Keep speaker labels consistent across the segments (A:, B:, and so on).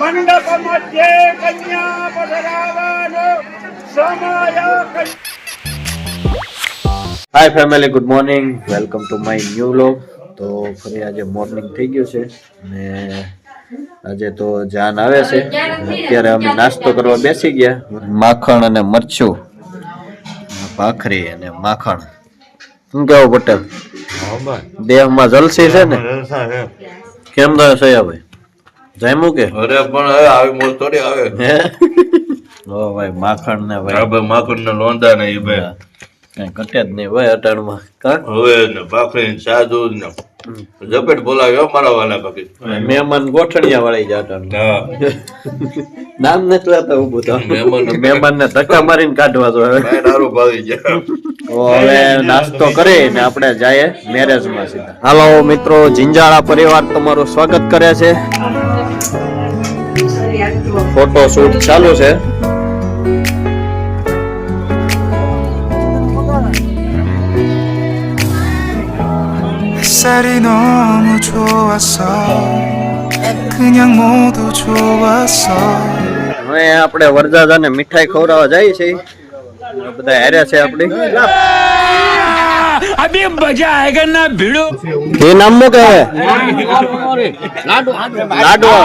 A: મંડપ મધ્યે કન્યા પધરાવાનો સમય.
B: Hi family, good morning, welcome to my new vlog. તો ફરી આજે મોર્નિંગ થઈ ગયું છે અને આજે તો જાન આવે છે. અત્યારે અમે નાસ્તો કરવા બેસી ગયા. માખણ અને મરચું, ભાખરી અને માખણ. શું કેવું પટેલ? દેહમાં જલસી છે ને? કેમ તો સયાભાઈ જામ્યું કે?
C: અરે પણ હવે આવી મોજ થોડી આવે.
B: ઓ ભાઈ માખણ ને ભાઈ
C: માખણ ને લોંદા ને એ ભાઈ
B: કઈ ઘટે જ નહીં ભાઈ અટાણમાં.
C: હવે ને ભાખરી ને ચા દૂધ ને ઝપેટ બોલાવ્યો મારા વાલા બાકી
B: મહેમાન ગોઠણિયા વાળી જ અટાણ. નામ નથી લેતા ઉભું તો મહેમાન ને ધક્કા મારીને કાઢવા તો હવે
C: દારૂ ભાવી જાય.
B: હવે નાસ્તો કરી ને આપણે જઈએ મેરેજ માં સીધા. હાલો મિત્રો, જિંજાળા પરિવાર તમારું સ્વાગત કરે છે. ફોટો શૂટ ચાલુ છે.
D: 햇살이 너무 좋았어 그냥 모두 좋았어.
B: હવે આપણે વરજાદાને મીઠાઈ ખવડાવવા જઈએ છીએ. બધા હારે છે આપણી.
A: અભી મજા આયેગા ના ભીડો.
B: એ નામ શું કહે? લાડવા.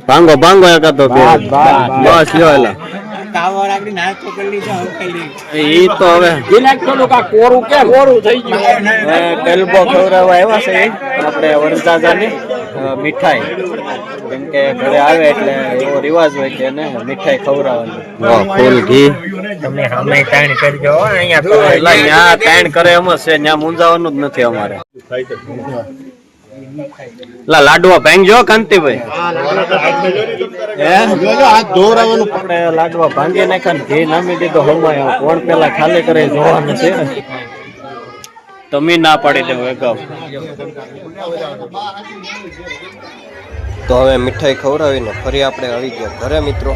B: ભાંગો ભાંગો એકાદો બસ લ્યો એલા. ઈ તો હવે કલબો ખવડાવવા આવ્યા છે આપણે વરદાદાની મીઠાઈ. કેમ કે ઘરે આવે એટલે એવો રિવાજ હોય કે એને મીઠાઈ ખવડાવવાની. ફૂલ ઘી તમે સામે તાણ કરજો. અહીંયા તાણ કરે એમ જ છે, ત્યાં મૂંઝાવાનું જ નથી અમારે. લાડવા ભાંગજો કાંતિભાઈ. આપણે લાડવા ભાંગી નાખ્યા, ઘી નામી દીધો હમાય. કોણ પેલા ખાલી કરે જોવાનું છે. તમે ના પાડી દેવો અગાઉ. તો હવે મીઠાઈ ખવડાવીને ફરી આપણે આવી ગયા ઘરે મિત્રો.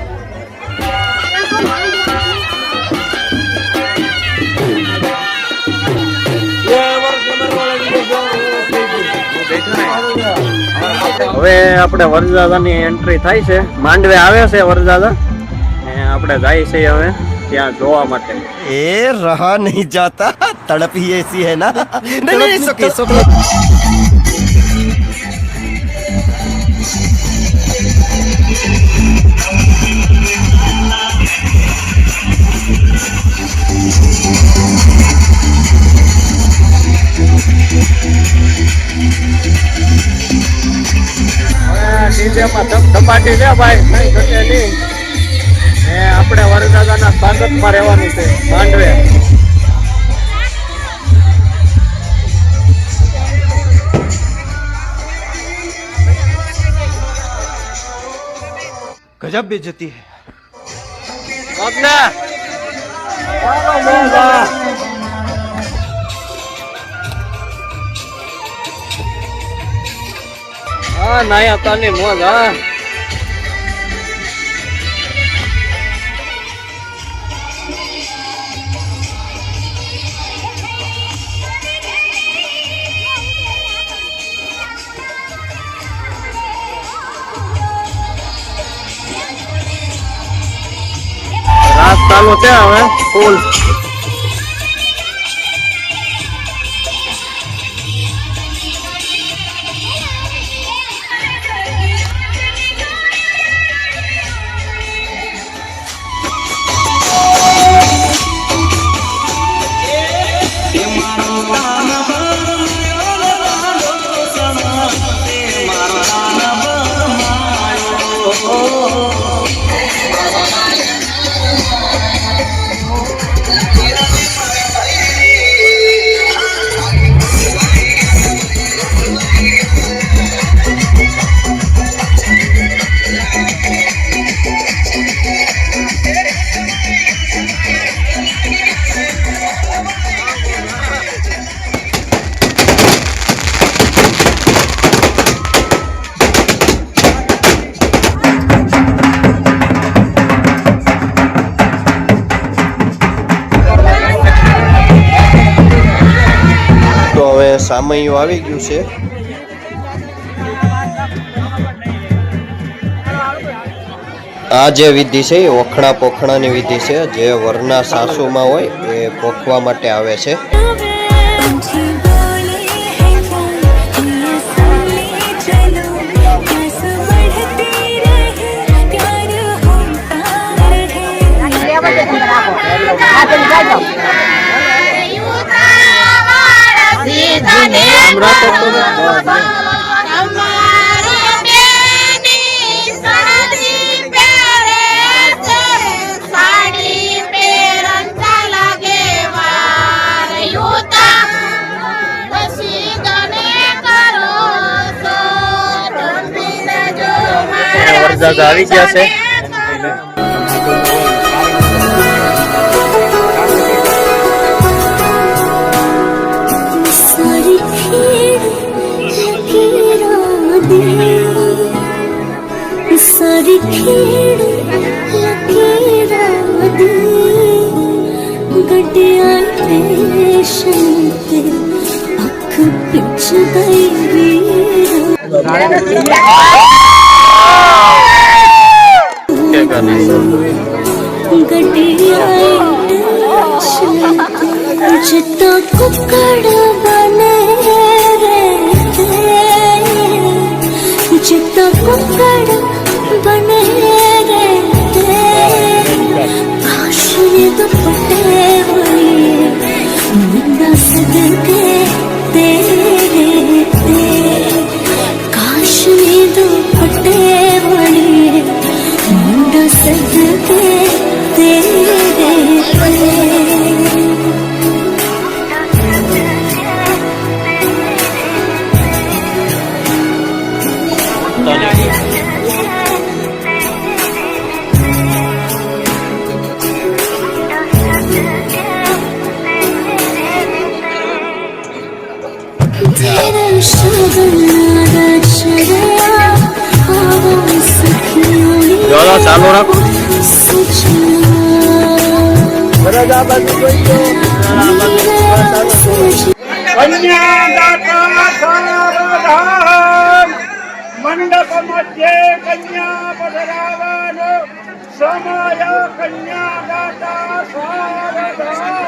B: હવે આપણે વરદાદાની એન્ટ્રી થાય છે. માંડવે આવે છે વરદાદા ને આપણે જાય છે હવે ત્યાં જોવા માટે.
E: એ રહા નહીં જાતા, તડપ ही ऐसी है ना. नहीं सुके
B: ડીજેમાં ધબધબાટી છે ભાઈ, કઈ ઘટે નહીં. ને આપણે વરદાદાના સ્વાગતમાં રહેવાનું છે માંડવે.
E: गजब बेइज्जती है.
B: હા નાયા તાની મોજ. હા રાત ચાલુ છે હવે ફૂલ.
E: સામૈયું આવી ગયું છે. આ જે વિધિ છે એ ઓખણા પોખણાની વિધિ છે, જે વરના સાસુમાં હોય એ પોખવા માટે આવે છે.
B: વરરાજા આવી ગયા છે.
F: सारी खेड़ लकीरा दे गड्डियां रेशम ते अख पिछ गई जितना कुकड़ बने जितना कुकड़ बने काशनी दुपट्टे हुए मुंडा सदके तेरे काशनी दुपट्टे हुए मुंडा सदके तेरे
B: જોડો ચાલુ રાખો.
A: કન્યાદાતા સાવધાન, મંડપ મધ્યે કન્યા પધરાવવાનો સમય. કન્યાદાતા સાવધાન.